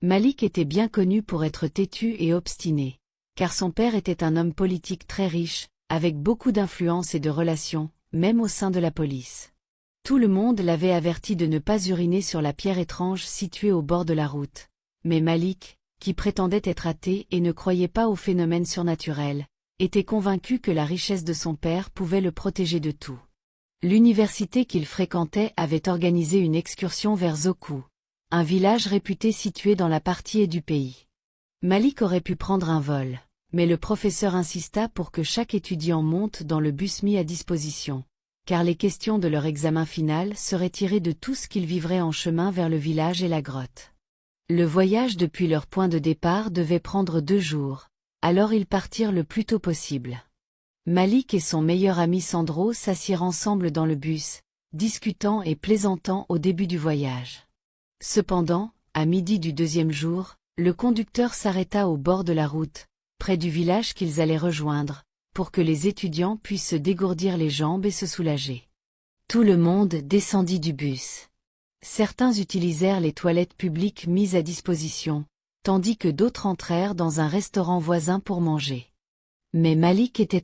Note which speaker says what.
Speaker 1: Malik était bien connu pour être têtu et obstiné, car son père était un homme politique très riche, avec beaucoup d'influence et de relations, même au sein de la police. Tout le monde l'avait averti de ne pas uriner sur la pierre étrange située au bord de la route. Mais Malik, qui prétendait être athée et ne croyait pas aux phénomènes surnaturels, était convaincu que la richesse de son père pouvait le protéger de tout. L'université qu'il fréquentait avait organisé une excursion vers Zoku, un village réputé situé dans la partie est du pays. Malik aurait pu prendre un vol, mais le professeur insista pour que chaque étudiant monte dans le bus mis à disposition, car les questions de leur examen final seraient tirées de tout ce qu'ils vivraient en chemin vers le village et la grotte. Le voyage depuis leur point de départ devait prendre 2 jours, alors ils partirent le plus tôt possible. Malik et son meilleur ami Sandro s'assirent ensemble dans le bus, discutant et plaisantant au début du voyage. Cependant, à midi du 2e jour, le conducteur s'arrêta au bord de la route, près du village qu'ils allaient rejoindre, pour que les étudiants puissent se dégourdir les jambes et se soulager. Tout le monde descendit du bus. Certains utilisèrent les toilettes publiques mises à disposition, tandis que d'autres entrèrent dans un restaurant voisin pour manger. Mais Malik était